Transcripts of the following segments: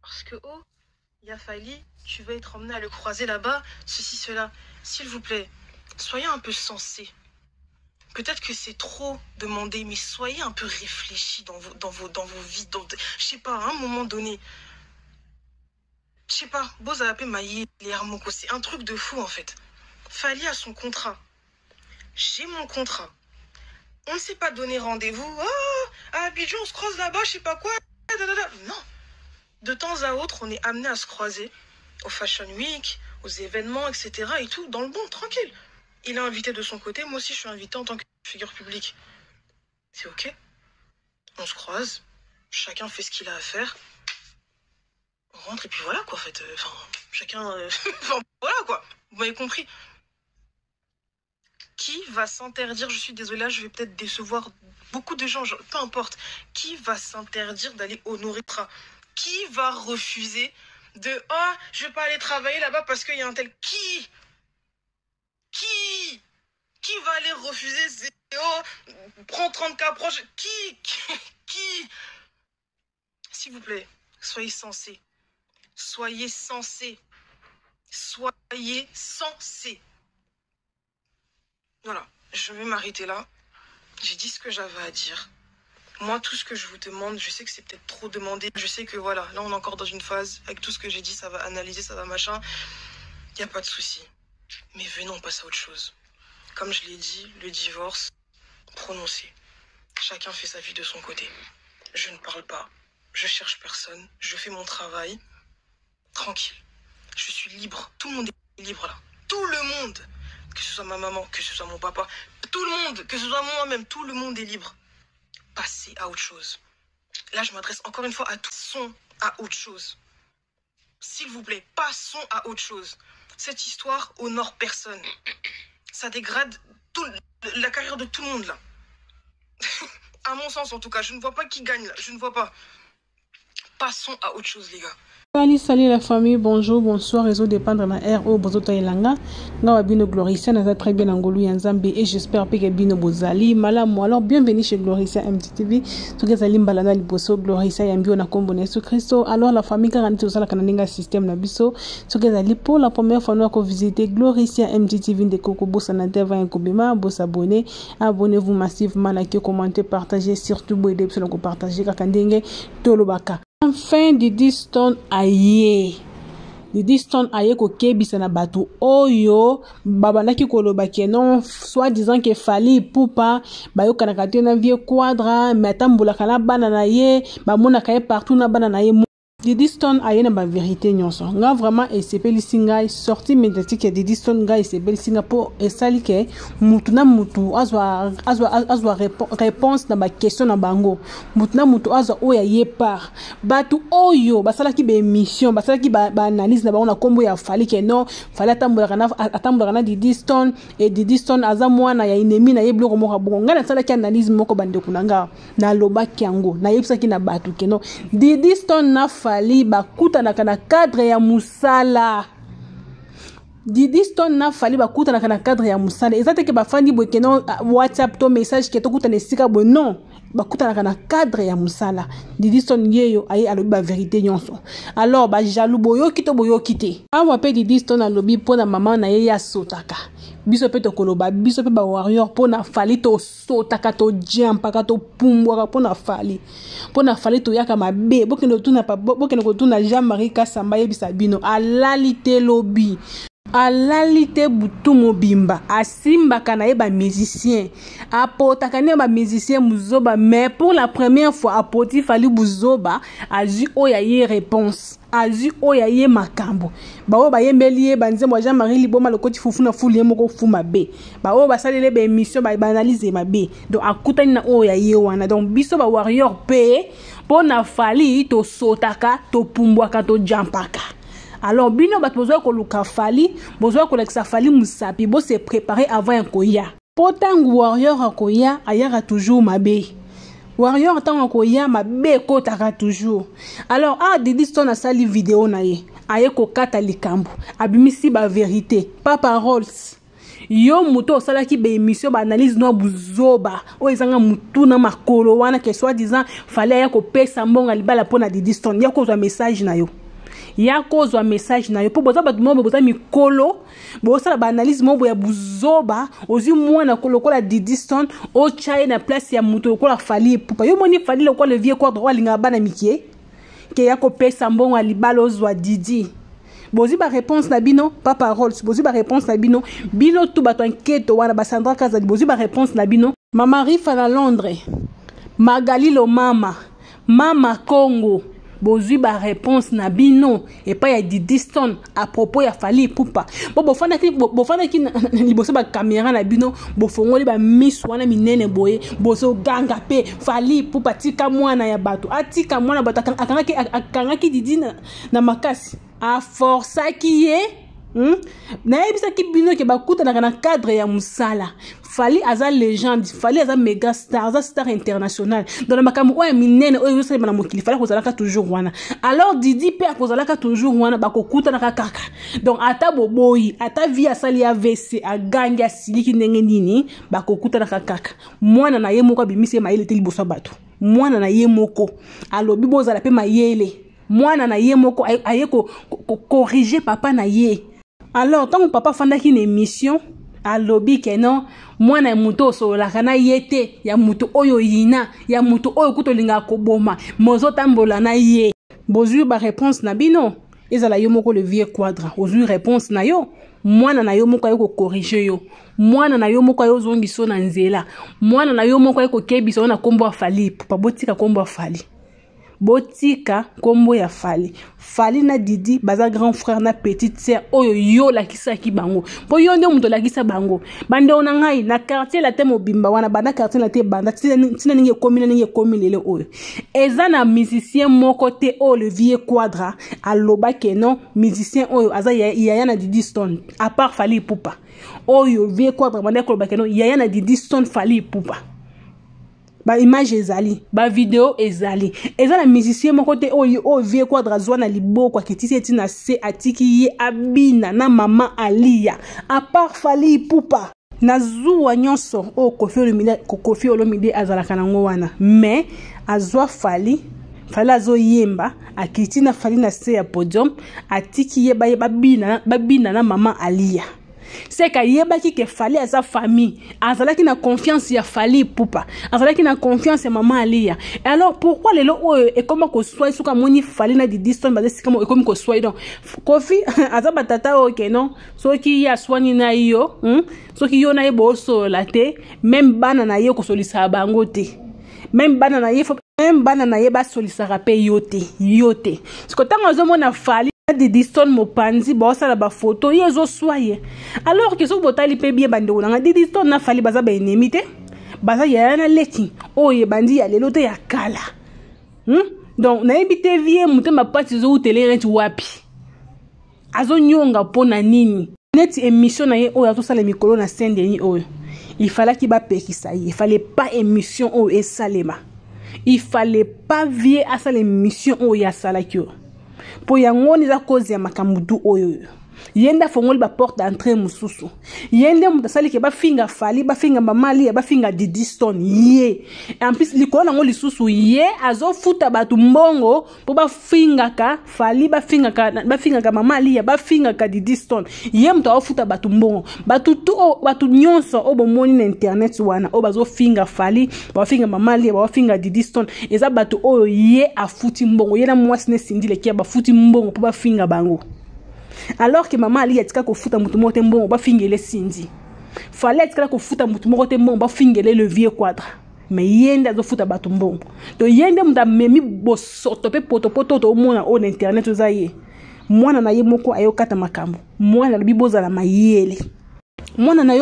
Parce que, oh, il a fallu, tu vas être emmené à le croiser là-bas, ceci, cela. S'il vous plaît, soyez un peu sensés. Peut-être que c'est trop demandé, mais soyez un peu réfléchis dans vos vies. Je sais pas, à un moment donné. Je sais pas, Bozapé Maïe, les Armoko, c'est un truc de fou en fait. Fali a son contrat. J'ai mon contrat. On ne s'est pas donné rendez-vous. Oh, à Abidjan, on se croise là-bas, je sais pas quoi. Non. De temps à autre, on est amené à se croiser au Fashion Week, aux événements, etc. et tout, dans le bon, tranquille. Il est invité de son côté, moi aussi je suis invité en tant que figure publique. C'est ok. On se croise, chacun fait ce qu'il a à faire. On rentre et puis voilà quoi en fait. Chacun... voilà quoi. Vous m'avez compris. Qui va s'interdire, je suis désolée, je vais peut-être décevoir beaucoup de gens, peu importe. Qui va s'interdire d'aller honorer ça? Qui va refuser de « Oh, je vais pas aller travailler là-bas parce qu'il y a un tel... » Qui va aller refuser « Oh, prends 30K proche... » Qui S'il vous plaît, soyez sensés. Soyez sensés. Soyez sensés. Voilà, je vais m'arrêter là. J'ai dit ce que j'avais à dire. Moi, tout ce que je vous demande, je sais que c'est peut-être trop demandé. Je sais que voilà, là on est encore dans une phase, avec tout ce que j'ai dit, ça va analyser, ça va machin. Il n'y a pas de souci. Mais venons, on passe à autre chose. Comme je l'ai dit, le divorce, prononcé. Chacun fait sa vie de son côté. Je ne parle pas, je cherche personne, je fais mon travail. Tranquille. Je suis libre. Tout le monde est libre là. Tout le monde. Que ce soit ma maman, que ce soit mon papa, tout le monde, que ce soit moi-même, tout le monde est libre. Passez à autre chose. Là, je m'adresse encore une fois à tous. Passons à autre chose. S'il vous plaît, passons à autre chose. Cette histoire honore personne. Ça dégrade la carrière de tout le monde là. À mon sens en tout cas, je ne vois pas qui gagne là. Je ne vois pas. Passons à autre chose les gars. Salut la famille, bonjour, bonsoir, réseau dépendre na RO Bozoto Elanga. Nga wabino Gloricia, naza très bien angolu yanzambe et j'espère que bino bozali malamu. Alors bienvenue chez Gloricia MTTV. Tuke zali mbalana liboso Gloricia yambio na kombo na Yesu Kristo. Alors la famille garantie osala kananinga système na biso. Tuke zali pour la première fois nous visiter Gloricia MTTV de Koko bossa na teva nkobema, bossa abonner, abonnez-vous massivement, likez, commentez, partagez, surtout boy de ko partager kakandenge tolobaka. Enfin, Didi Stone aye. Didi Stone aye ko kebisa na batu oyo babanaki koloba ke non soit disant que fali pupa bayo kanaka te na vie quadra mais tambula kana bana na ye ba mona kaye partout na bana na ye. Didi Stone aye na ba vérité nyonso nga vraiment esepeli singa sorti médiatique Didi Stone nga esepeli singa po esali ke mutu na mutu azwa réponse na ba question na bango mutu na mutu azwa oya ye par batu oyo basalaki be émission basalaki ba analyse na bango na kombo ya fali ke non fali atambula kana Didi Stone et Didi Stone aza mwana ya inemi na ye bloko moko bongo nga na salaki analyse moko bande kunanga na lobaki yango na yebisaki na batu ke non Didi Stone na fali bakutanaka na cadre ya musala. Didi Stone na fali bakutanaka na cadre ya musala. Ezate ke bafandi boke non WhatsApp to message ke to kutana esika bo non bakutanaka na cadre ya musala. Didi Stone yeyo aye alobi ba vérité nyonso. Alors ba jaloux boyoki to boyoki te. Awa pe Didi Stone alobi pona maman na ye ya sotaka. Biso pe to koloba biso pe ba warrior pona fali to sotaka to jampaka to pumbwaka pona fali to yaka mabe bokendo tuna pa bokendo ko tuna Jean-Marie Kasamba yebisa bino alalité lobi alalité butu mobimba asimbaka na ye ba musicien apotaka ne ba musicien muzoba mais pour la première fois apoti fali buzoba azu oya ye réponse azu oya ye makambo bawo ba yembeli banze mo Jean-Marie liboma lokoti fufu na fuli moko fuma be bawo basalele ba émission ba analyse mabe donc akutani na oya ye wana donc biso ba warrior pe pona fali to sotaka to pumbwaka to jampaka. Alors bino bat besoin ko luka fali besoin ko leksa fali musapi bo se préparer avant un koya potang warrior akoya ayara toujours mabe warrior tant koya mabe ko taka toujours. Alors Didi Stone a sali vidéo na ye aye ko kata likambo abimisi ba vérité pas paroles yo muto osala ki be émission ba analyse no buzoba o ezanga mutu na makolo wana que soit disant fallait ya ko pesa mbonga libala pona Didi Stone ya ko zo message na yo ya kozwa message na yo po boza batu mo boza mikolo bosala ba analyse mo ya buzoba ozi mwana kolokola Didi Stone o chaye na place ya mutu lokola Fally Ipupa yo moni Fally lokola le vieux quadre walinga bana mikie ke ya ko pesa mbongo libala ozwa Didi bozi ba réponse na bino pas parole bozi ba réponse na bino bino tout bato enquête wana ba Sandra Kazadi bozi ba réponse na bino Mama Rifa na Londres Magali lo mama Congo bozui ba réponse na bino et pas ya Didi Stone à propos ya Fally Ipupa bofana ki liboso ba caméra na bino bofongoli ba miss wana minene boye bozo ganga pe Fally Ipupa tika mwana ya bato atika mwana bato akangaki Didi na makasi a força ki ye na yebisa ki bino ke bakuta na cadre ya musala Fally aza légende Fally aza méga star aza star international dans le makambo oya minene oyo yosala na mokili Fally kozalaka toujours wana alors Didi pe akozalaka toujours wana bakokuta na kaka donc ata boboyi ata vie asali AVC agangi asiliki ndenge nini bakokuta na kaka mwana na ye moko abimisi mayele te liboso bato mwana na ye moko alobi bozala pe mayele mwana na ye moko aye ko corriger papa na ye alors tant que papa fandaki une émission alobi ke non mwana muto solaka na yete ya muto oyo yina ya muto oyo kutolinga koboma mozo tambola na ye bozui ba réponse na bino ezala yo moko le vieux quadre ozui réponse na yo mwana na yo moko ayo ko corriger yo mwana na yo moko ayo zongiso na nzela mwana na yo moko ayo ko kebiso na kombo ya Fally Ipupa botika kombo ya Fally botika kombo ya Fally na Didi baza grand frère na petite sœur oyo yo lakisa ki bango po yo nde muto lakisa bango bande ona ngai na quartier la te mobimba wana bana quartier la te banda tina ninge komi lele oyo eza na musicien moko te o le vieux quadra aloba ke non musicien oyo aza yaya na Didi Stone à part Fally Ipupa oyo vieux quadra bande ko loba ke non yaya na Didi Stone Fally Ipupa ba image ezali ba video ezali eza na musicien moko te o vieux quadra zwa na liboko akitisi eti na se atiki ye abina na mama Alia à part Fally Ipupa na zuwa nyonso o Koffi Olomide azalaka nango wana mais azwa Fally azo yemba akiti na Fally na se ya podium atiki ye babina na mama Alia c'est ka yebaki ke Fally asa famille azalaki na confiance ya Fally Ipupa azalaki na confiance ya mama Alia et alors pourquoi lelo et comment ko soit suka moni Fally na Didi Stone bazé sikamo et comme ko soit donc Koffi azaba tata ok non soki ya swani na yo soki yo na eboso la te même bana na ye ko solisa bango te même bana na ye ba solisa rapé yote siko tango azomona Fally Didi Stone mopanzi bosala ba photo yezo soye alors que so botali pe bien bande onanga Didi Stone na Fally baza ba ennemi te baza ya na leki oye bandi ya lelo te ya kala donc na ebite vie mutema pati zo utele rent wapi azo nyonga pona nini net émission na ye oyo to sala mikolo na scène deni oyo il fallait qu'il ba pekisa il fallait pas émission oyo esalema il fallait pas vie à sala émission oyo ya sala kyo po yango niza cause ya makamudu oyo yenda fongoli ba porte d'entrée mususu yende mutasali ke ba finga Fally ba finga mama Alia ba finga Didi Stone ye en plus likona ngo lisusu ye azo futa batu mbongo po ba finga ka Fally ba finga ka mama Alia ba finga ka Didi Stone ye mto afuta batu mbongo batu nyonso o bomoni na internet wana o bazo finga Fally ba finga mama Alia ba finga Didi Stone eza batu oyo ye afuti mbongo ye na mwasi ne sindile kia ba futi mbongo po ba finga bango alors que maman Alia tika ko futa mutu mote mbongo ba fingele sindi Fally tika ko futa mutu mote mbongo ba fingele le vieux quadre mais yende azo futa batu mbongo to yende muta memi bosoto pe poto to mona on internet ozaye mwana na ye moko ayokata makambo mwana lobi bozala mayele mwana na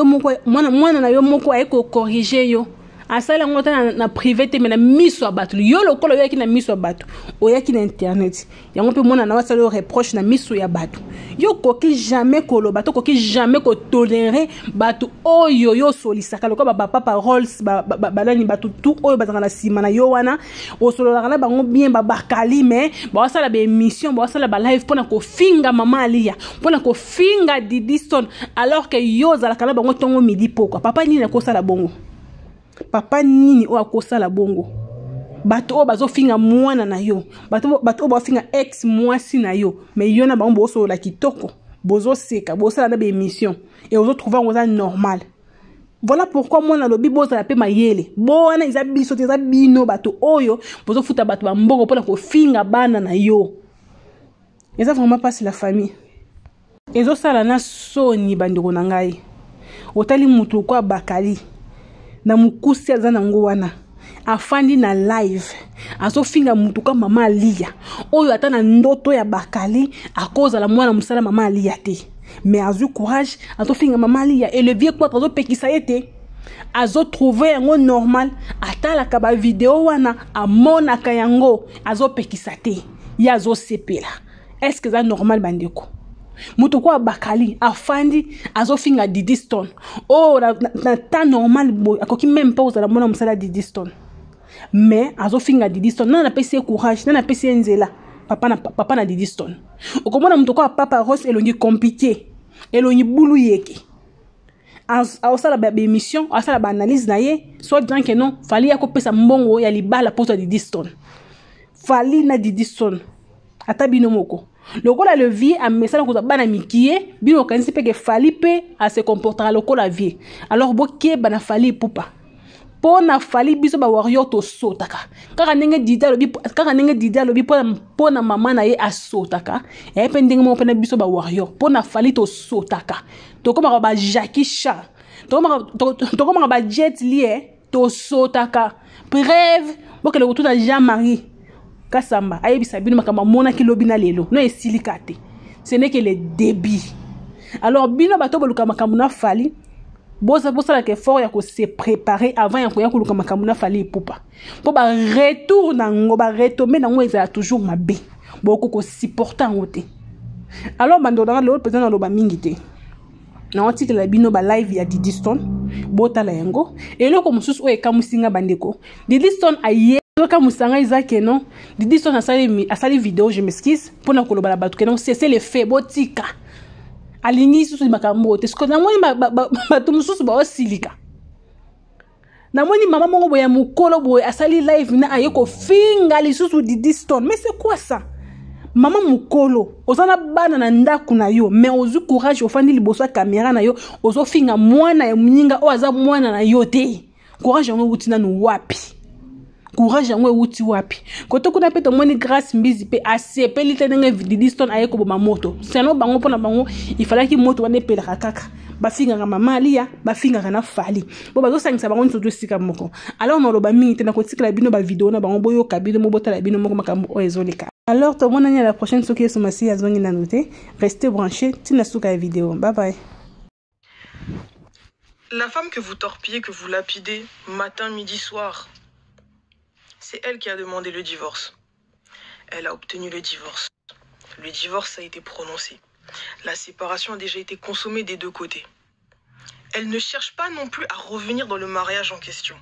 yo moko ayeko corriger yo asala ngota na privé te mais na miso abatu yo lokolo yaki na miso abatu oyaki na internet yango pe mona na wasala reproche na miso ya batu yo koki jamais koloba to koki jamais ko tolérer batu oyo yo solisaka loko ba papa roles balani batu tout oyo bazanga na sima na yo wana osolola na bango bien bakali mais ba wasala ba émission ba wasala ba live pona ko finga mama Alia pona ko finga Didi Stone alors que yo zala kala bango tongo midi poko papa nini ko sala bongo papa nini o akosa la bongo bato o bazo finga mwana na yo bato o ba finga ex mwasi na yo mais yo na bango boso la kitoko bozo seka boso na ba émission et ozo trouver ngoza normal. Voilà pourquoi moi na lobi bozo la pe mayele bona izabiso te zabino bato oyo bozo futa bato ba mbongo pona ko finga bana na yo. Et ça vraiment pas la famille. Ezo sala na soni bandiko na ngai otali mutu kwa bakali na mukusi azana ngo wana afandi na live aso finga mutu kwa mama Alia oyo ata na ndoto ya bakali akoza la mwana musala mama Alia te mais azu courage aso finga mama Alia et le vieux quoi azo pekisa yete azo trouver yango normal atala ka ba vidéo wana amona ka yango azo pekisa te ya azo sepela. Est-ce que ça normal bandeko mutu kwa bakali afandi azo finga Didi Stone oh na ta normal boy akoki même pas uzala mona musala Didi Stone mais azo finga Didi Stone na pesi courage na pesi nzela papa na Didi Stone okomona mutu kwa papa Rose elongi compliqué elongi bulu yeke asala ba émission asala ba analyse na ye soit disant que non fali ya ko pesa mbongo ya libala pour Didi Stone fali na Didi Stone ata bino moko lokola le vie a message ko bana mikie bino kanisi pe ke fali pe a se comportera lokola vie alors bokie bana fali pupa pona fali biso ba warrior to sotaka kaka ndenge dida lobi pona mama na ye asotaka e pe ndenge mo pena biso ba warrior pona fali to sotaka to koma ba Jackie Chan to koma ba Jet Li to sotaka bref bokele ko tuna Jean-Marie Kasamba ayebisa bino makamba mona ki lobi na lelo no esilikate ce n'est que le débit alors bino bato boluka makambo na fali bosa la ke fort ya ko se préparer avant ya ko yakuluka makambo na fali pupa po ba retour na ngo ba retomber na ngo ezala toujours mabe boko ko supporter ngote alors bando dans l'autre peut-être na loba mingi te na article la bino ba live ya Didi Stone bota la yango et loko mususu o ekamusinga bandeko Didi Stone aye Toka musanga izake non Didi Stone asali vidéo je m'excuse pour na koloba la batu que non c'est le fait botika alingi susu makambo te sko na moni batu mususu ba osilika na moni mama mongo boya mukolo boy asali live na ayeko finga li susu Didi Stone mais c'est quoi ça mama mukolo ozana bana na ndaku na yo mais ozu courage ofandi liboso caméra na yo ozo finga mwana ya mnyinga o aza mwana na yo te courage ngo utina no wapi courage yango euti wapi koto kuna pe to moni grâce mbizi pe asepeli tenenge Didi Stone ayeko boma moto seno bango pona bango il fallait ki moto wane pela kaka ba finga ga mama Alia ba finga na fali bo bazo sangisa bango nto sika moko alors on loba mingi te na kotikala bino ba vidéo na bango boyo kabino mo botala bino moko makambo o ezoleka alors to mona nya la prochaine soki so masi azongi na noter restez branchés tina suka la vidéo bye bye. La femme que vous torpillez, que vous lapidez matin, midi, soir, c'est elle qui a demandé le divorce. Elle a obtenu le divorce. Le divorce a été prononcé. La séparation a déjà été consommée des deux côtés. Elle ne cherche pas non plus à revenir dans le mariage en question.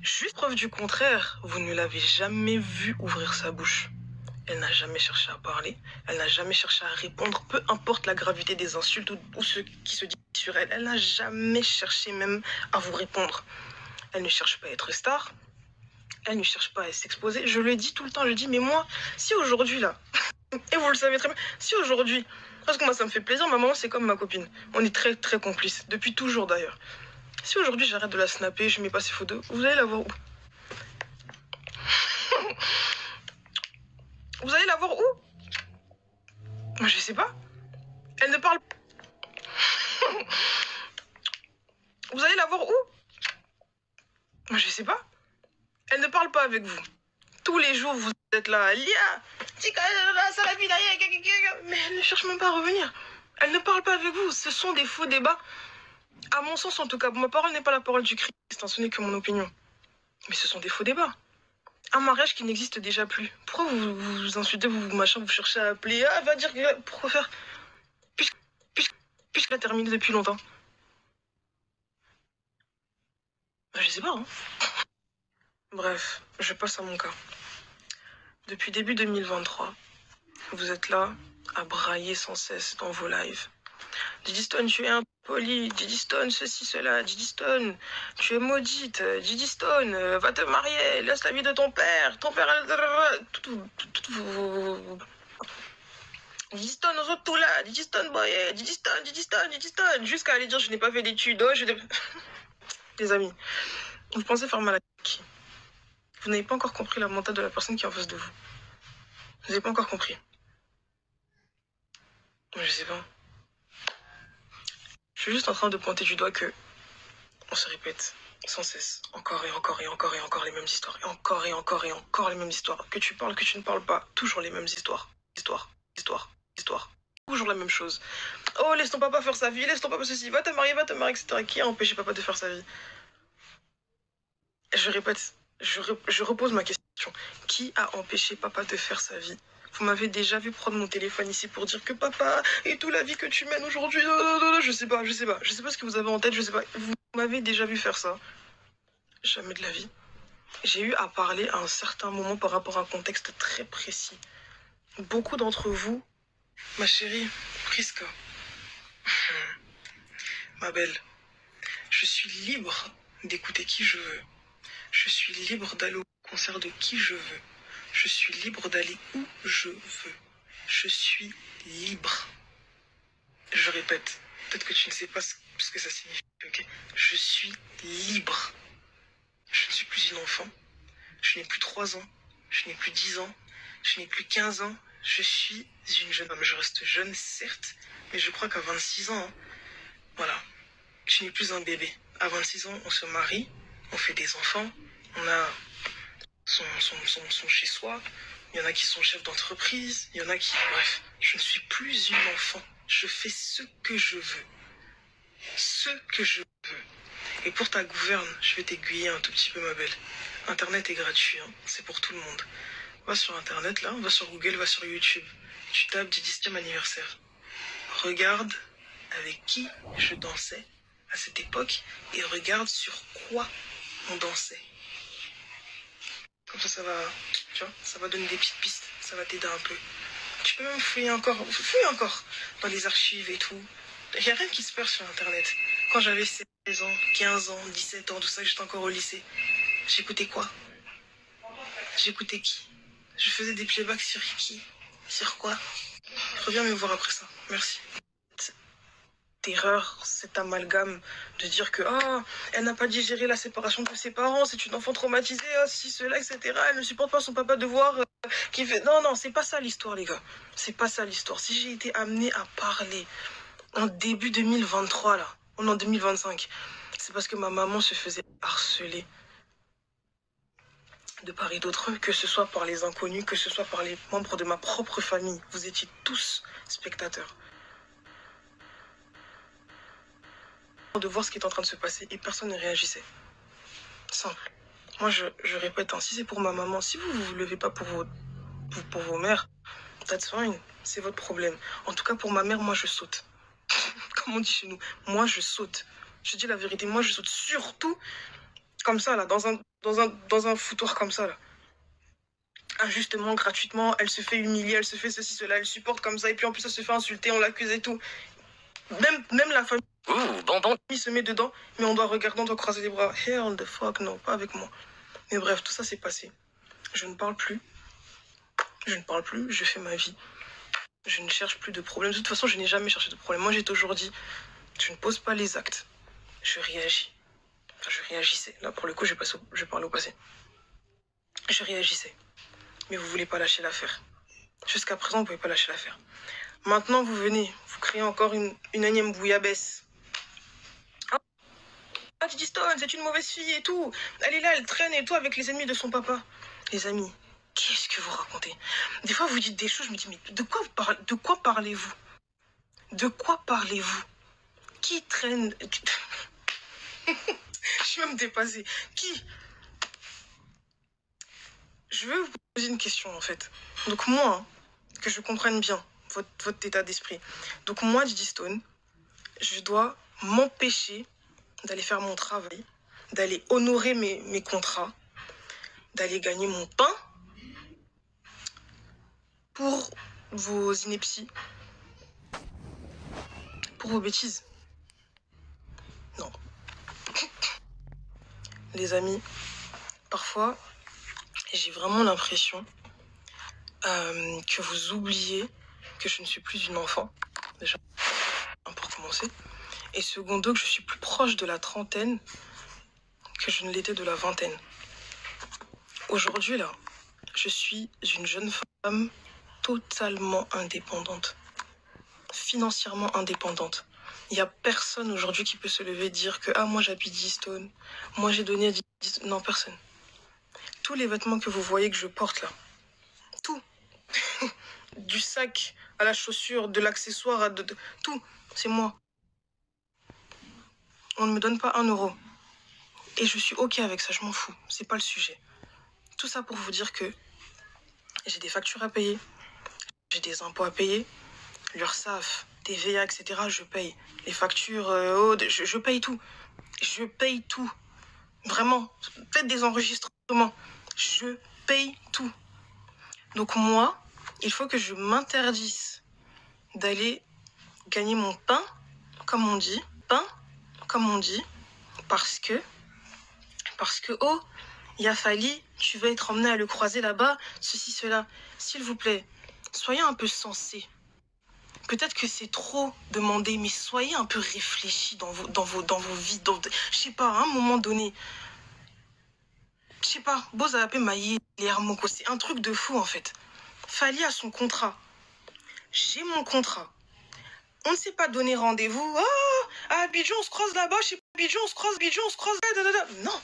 Juste preuve du contraire, vous ne l'avez jamais vue ouvrir sa bouche. Elle n'a jamais cherché à parler. Elle n'a jamais cherché à répondre, peu importe la gravité des insultes ou ce qui se dit sur elle. Elle n'a jamais cherché même à vous répondre. Elle ne cherche pas à être star. Elle ne cherche pas à s'exposer. Je le dis tout le temps, je dis, mais moi, si aujourd'hui, là, et vous le savez très bien, si aujourd'hui, parce que moi, ça me fait plaisir, ma maman, c'est comme ma copine. On est très, très complices, depuis toujours d'ailleurs. Si aujourd'hui, j'arrête de la snapper, je mets pas ses photos, vous allez la voir où? Vous allez la voir où? Moi, je sais pas. Elle ne parle pas. Vous allez la voir où? Moi, je sais pas. Elle ne parle pas avec vous. Tous les jours, vous êtes là. Lia, mais elle ne cherche même pas à revenir. Elle ne parle pas avec vous. Ce sont des faux débats. À mon sens, en tout cas, ma parole n'est pas la parole du Christ, ce n'est que mon opinion. Mais ce sont des faux débats. Un mariage qui n'existe déjà plus. Pourquoi vous insultez, vous cherchez à appeler, ah, va dire, pourquoi faire? Puisqu'elle a terminé depuis longtemps. Je sais pas, hein. Bref, je passe à mon cas. Depuis début 2023, vous êtes là à brailler sans cesse dans vos lives. Didi Stone, tu es impoli. Didi Stone, ceci, cela. Didi Stone, tu es maudite. Didi Stone, va te marier. Laisse la vie de ton père. Ton père... Didi Stone, aux autres tout là. Didi Stone, boy. Didi Stone, Didi Stone, Didi Stone. Jusqu'à aller dire, je n'ai pas fait d'études. Oh, les amis, vous pensez faire mal à qui? Vous n'avez pas encore compris la mentale de la personne qui est en face de vous. Vous n'avez pas encore compris. Je sais pas. Je suis juste en train de pointer du doigt que on se répète sans cesse, encore et encore et encore et encore les mêmes histoires, et encore et encore et encore les mêmes histoires. Que tu parles, que tu ne parles pas, toujours les mêmes histoires. Histoire. Toujours la même chose. Oh, laisse ton papa faire sa vie, laisse ton papa ceci, va te marier, etc. Qui a empêché papa de faire sa vie? Je répète, je repose ma question. Qui a empêché papa de faire sa vie? Vous m'avez déjà vu prendre mon téléphone ici pour dire que papa et toute la vie que tu mènes aujourd'hui, je sais pas ce que vous avez en tête, je sais pas. Vous m'avez déjà vu faire ça? Jamais de la vie. J'ai eu à parler à un certain moment par rapport à un contexte très précis. Beaucoup d'entre vous, ma chérie, Priska, ma belle, je suis libre d'écouter qui je veux. Je suis libre d'aller au concert de qui je veux. Je suis libre d'aller où je veux. Je suis libre. Je répète, peut-être que tu ne sais pas ce que ça signifie, ok? Je suis libre. Je ne suis plus une enfant. Je n'ai plus 3 ans. Je n'ai plus 10 ans. Je n'ai plus 15 ans. Je suis une jeune femme. Je reste jeune, certes, mais je crois qu'à 26 ans, voilà, je n'ai plus un bébé. À 26 ans, on se marie, on fait des enfants, on a son chez-soi, il y en a qui sont chefs d'entreprise, il y en a qui... Bref, je ne suis plus une enfant. Je fais ce que je veux. Ce que je veux. Et pour ta gouverne, je vais t'aiguiller un tout petit peu, ma belle. Internet est gratuit, hein. C'est pour tout le monde. Va sur Internet, là, va sur Google, va sur YouTube. Tu tapes du 10e anniversaire. Regarde avec qui je dansais à cette époque et regarde sur quoi on dansait. Comme ça va, tu vois, ça va donner des petites pistes, ça va t'aider un peu. Tu peux même fouiller encore dans les archives et tout. Il n'y a rien qui se perd sur Internet. Quand j'avais 16 ans, 15 ans, 17 ans, tout ça, j'étais encore au lycée. J'écoutais quoi? J'écoutais qui? Je faisais des playbacks sur qui? Sur quoi? Reviens me voir après ça. Merci. Terreur, cet amalgame de dire que elle n'a pas digéré la séparation de ses parents, c'est une enfant traumatisée, si cela, etc. Elle ne supporte pas son papa de voir qui fait... Non, c'est pas ça l'histoire, les gars. C'est pas ça l'histoire. Si j'ai été amenée à parler en début 2023, là, on est en 2025, c'est parce que ma maman se faisait harceler de part et d'autre, que ce soit par les inconnus, que ce soit par les membres de ma propre famille. Vous étiez tous spectateurs. De voir ce qui est en train de se passer et personne ne réagissait. Simple. Moi, je répète, si c'est pour ma maman, si vous ne vous levez pas pour vos mères, that's fine, c'est votre problème. En tout cas, pour ma mère, moi, je saute. Comme on dit chez nous, moi, je saute. Je dis la vérité, moi, je saute surtout comme ça, là, dans un foutoir comme ça, là. Injustement, gratuitement, elle se fait humilier, elle se fait ceci, cela, elle supporte comme ça, et puis en plus, elle se fait insulter, on l'accuse et tout. Même la famille... Bonbon. Il se met dedans, mais on doit regarder, on doit croiser les bras. Hell the fuck, non, pas avec moi. Mais bref, tout ça s'est passé. Je ne parle plus, je fais ma vie. Je ne cherche plus de problème. De toute façon, je n'ai jamais cherché de problème. Moi, j'ai toujours dit, je ne pose pas les actes. Je réagis. Enfin, je réagissais. Là, pour le coup, je parle au passé. Je réagissais. Mais vous ne voulez pas lâcher l'affaire. Jusqu'à présent, vous ne pouvez pas lâcher l'affaire. Maintenant, vous venez, vous créez encore une énième bouillabaisse. Didi Stone, c'est une mauvaise fille et tout. Elle est là, elle traîne et tout avec les ennemis de son papa. Les amis, qu'est-ce que vous racontez? Des fois, vous dites des choses, je me dis, mais de quoi parlez-vous? De quoi parlez-vous? Qui traîne? Je suis même dépassée. Qui? Je veux vous poser une question, en fait. Donc moi, hein, que je comprenne bien votre état d'esprit. Donc moi, Didi Stone, je dois m'empêcher d'aller faire mon travail, d'aller honorer mes contrats, d'aller gagner mon pain pour vos inepties, pour vos bêtises. Non. Les amis, parfois, j'ai vraiment l'impression que vous oubliez que je ne suis plus une enfant, déjà, pour commencer. Et secondo, que je suis plus proche de la trentaine que je ne l'étais de la vingtaine. Aujourd'hui, là, je suis une jeune femme totalement indépendante, financièrement indépendante. Il n'y a personne aujourd'hui qui peut se lever et dire que « Ah, moi j'habite Stone, moi j'ai donné à 10... » Non, personne. Tous les vêtements que vous voyez que je porte là, tout, du sac à la chaussure, de l'accessoire, à tout, c'est moi. On ne me donne pas 1 euro. Et je suis OK avec ça, je m'en fous, c'est pas le sujet. Tout ça pour vous dire que j'ai des factures à payer, j'ai des impôts à payer, l'URSSAF, TVA, etc. Je paye. Les factures, je paye tout. Je paye tout. Vraiment, faites des enregistrements. Je paye tout. Donc moi, il faut que je m'interdise d'aller gagner mon pain, comme on dit. Pain, comme on dit. Parce que, oh, il a fallu, tu vas être emmené à le croiser là-bas, ceci, cela. S'il vous plaît, soyez un peu sensés. Peut-être que c'est trop demandé, mais soyez un peu réfléchis dans vos vies. Je sais pas, à un moment donné. Je sais pas, Bozapé Maïe, les Hermoko, c'est un truc de fou en fait. Fali a son contrat. J'ai mon contrat. On ne s'est pas donné rendez-vous. Ah, à Abidjan, on se croise là-bas. Chez Abidjan, on se croise. Non.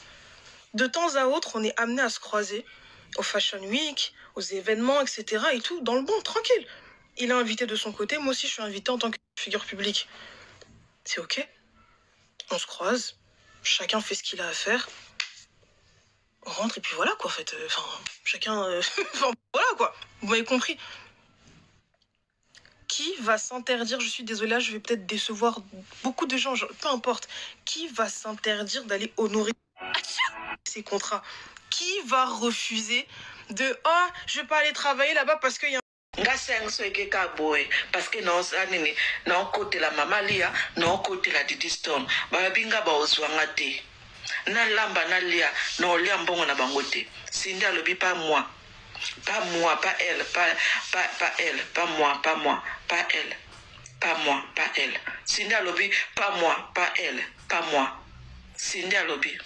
De temps à autre, on est amené à se croiser au Fashion Week, aux événements, etc. et tout, dans le bon, tranquille. Il est invité de son côté. Moi aussi, je suis invité en tant que figure publique. C'est OK. On se croise. Chacun fait ce qu'il a à faire. On rentre et puis voilà quoi en fait. Enfin, chacun... voilà quoi. Vous m'avez compris. Qui va s'interdire, je suis désolée, là, je vais peut-être décevoir beaucoup de gens, peu importe. Qui va s'interdire d'aller honorer ses contrats? Qui va refuser de « Ah, je vais pas aller travailler là-bas parce qu'il y a parce que non côté la mamalia, non côté la Didi Stone. Babinga ba oswangate. Na lamba na lia, no lia mbongo na bangote. Sinda lobi pas moi. Pas moi, pas elle, pas elle, pas moi, pas elle. Pas moi, pas elle. Sinda lobi pas moi, pas elle, pas moi. Sinda lobi.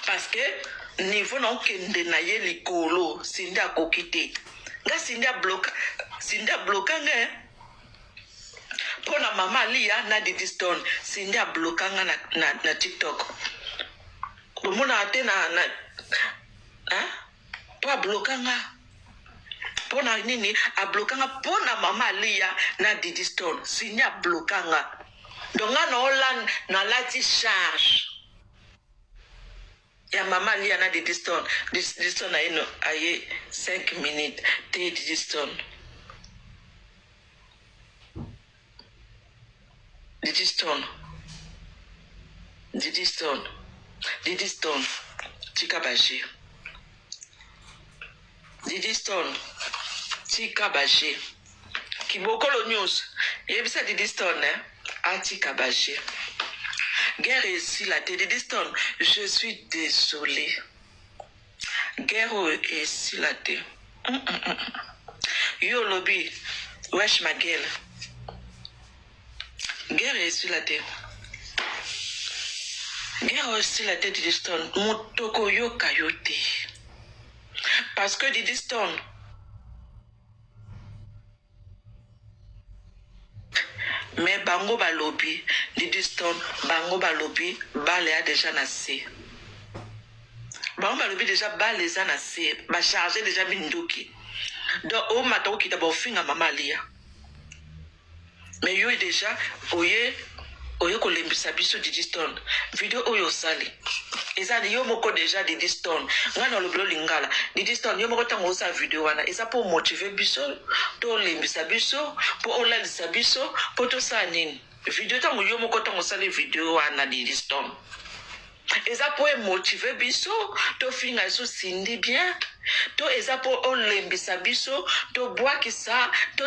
Parce que niveau non kende na ye likolo, Sinda kokite. Nga Sinda bloka nga. Pona mama lia na Didi Stone, Sinda bloka nga na TikTok. Muna ate na pa bloka nga. Pona nini a bloka nga pona mama lia na Didi Stone, Sinda bloka nga. Donc nga na olan na lati charge. Ya mama lia na Didi Stone. Didi Stone aye 5 minutes. Te Didi Stone. Didi Stone. Didi Stone. Didi Stone. Tika Baché. Didi Stone. Tika Baché. Kibokolo News. Yebisa Didi Stone, hein? A Tika Baché. Guerre ici, la Didi Stone, je suis désolée. Guerre ici, la T. Yo lobby, wesh ma gueule. Guerre ici, la T. Guerre ici, la T, Didi Stone. Motoko yo kayote. Parce que Didi Stone, mais bango ba lobby, Didi Stone, bango ba lobby, balé a déjà nassé. Bango ba lobby déjà balé a nassé, ba chargé déjà bindoki. Donc au matin qui d'abord finga mama lia. Mais yo déjà, oye, oyo kolembisa biso Didi Stone video oyo sali ezali yo moko déjà Didi Stone ngana lobelo lingala Didi Stone yo moko tango osa video wana eza pour motiver biso to lembisa biso pour olalisa biso pour to sa nini video tango yo moko tango sali video wana Didi Stone eza pour motiver biso to finga so sindi bien to eza pour olembisa biso to bwakisa to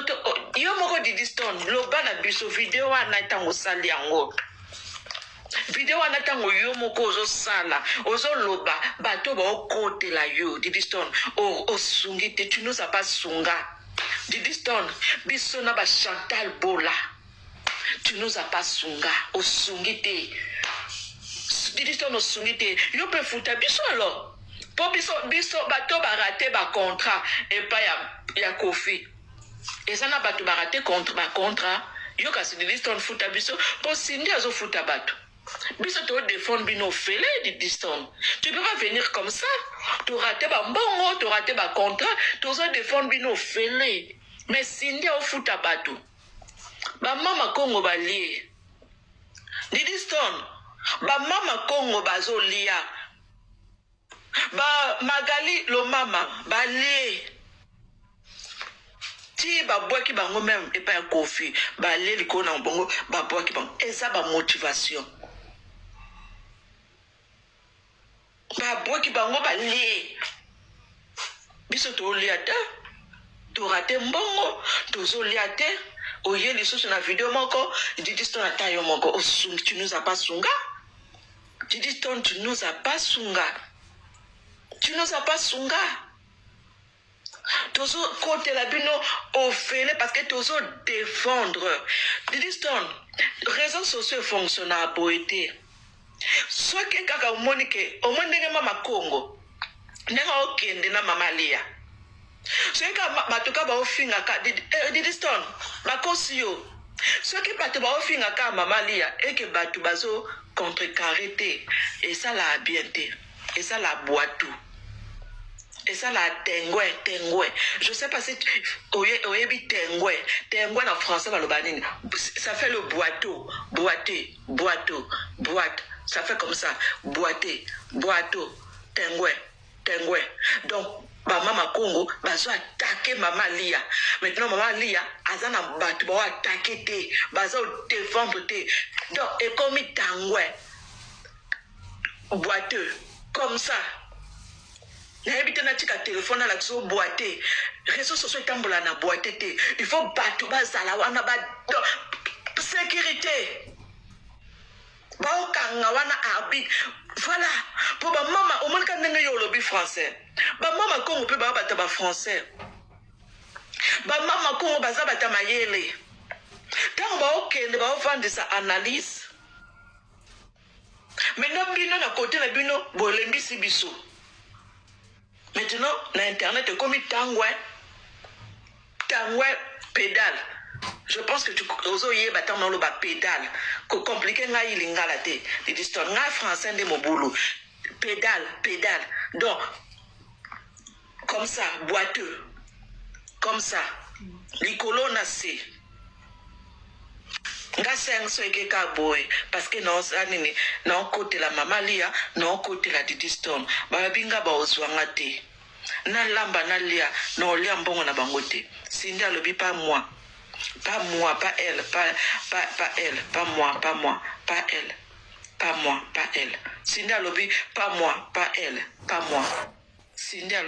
yo moko Didi Stone loba na biso video wana tango sali yango video wana tango yo moko ozo sala ozo loba bato ba okotela yo Didi Stone osungi te tu nous as pas sunga Didi Stone biso na ba Chantal Bola tu nous as pas sunga osungi te Didi Stone osungi te yo pe futa biso alors po biso bato ba raté ba contrat et pas ya Kofi eza na bato ba raté contrat yo kasi Didi Stone futa biso po sindi azo futa bato biso to défendre bino fele Didi Stone tu peux pas venir comme ça tu raté ba mbongo tu raté ba contrat tu zo défendre bino fele mais sindi au futa bato ba mama Kongo balie Didi Stone ba mama Kongo bazo lia ba Magali lo mama balie ti ba boki bango même et pas Kofi balie likona bongo ba boki bango et ça ba motivation ba boki bango balie biso to liata to raté mbongo to zo liate oye lisusu na video moko Didi Stone atayo moko osungi tu nous as pas sunga Didi Stone tu nous as pas sunga tu nous as pas sunga tozo côté la bino au fele parce que tozo défendre Didi Stone réseaux sociaux fonctionnent à poété soit que kaka umonike omondenge mama Kongo nenga okende na mama Lia soit que batuka ba ofinga ka Didi Stone bakosi yo soit que batu ba ofinga ka mama Lia et que batu bazo contrecarrer et ça la bienté et ça la boitou et ça la tengwe je sais pas si oyebi tengwe en français balobanini ça fait le boiter boîte ça fait comme ça boiter boiteau tengwe donc ba mama Kongo bazo attaquer mama Lia maintenant mama Lia azana batu ba attaquer te bazo défendre te donc et comme tengwe boiteux comme ça na ebite na tika téléphone à la so boité réseaux sociaux tambola na boité te il faut battre bazala wana ba sécurité ba okanga wana arbitre voilà pour ba mama au moins quand yo lobby français ba mama Kongo pe ba bata ba français ba mama Kongo baza bata mayele tant ba okende ba vendre sa analyse maintenant bino na côté na bino bolembi sibiso. Maintenant, l'Internet comme tangwe pédale. Je pense que tu oses y battre dans le bas pédale. Compliqué n'a il ingala te. Les histoires n'a français de mon boulot. Pédale. Donc, comme ça, boiteux. Comme ça. L'icolo n'a c'est. Nga seng so eke ka boy parce que non anini non côté la mama Lia non côté la Didi Stone ba binga ba ozwanga te na lamba na Lia no lia mbongo na bangote sinda lobi pas moi pas elle pas elle pas moi pas elle sinda lobi pas moi pas elle pas moi sinda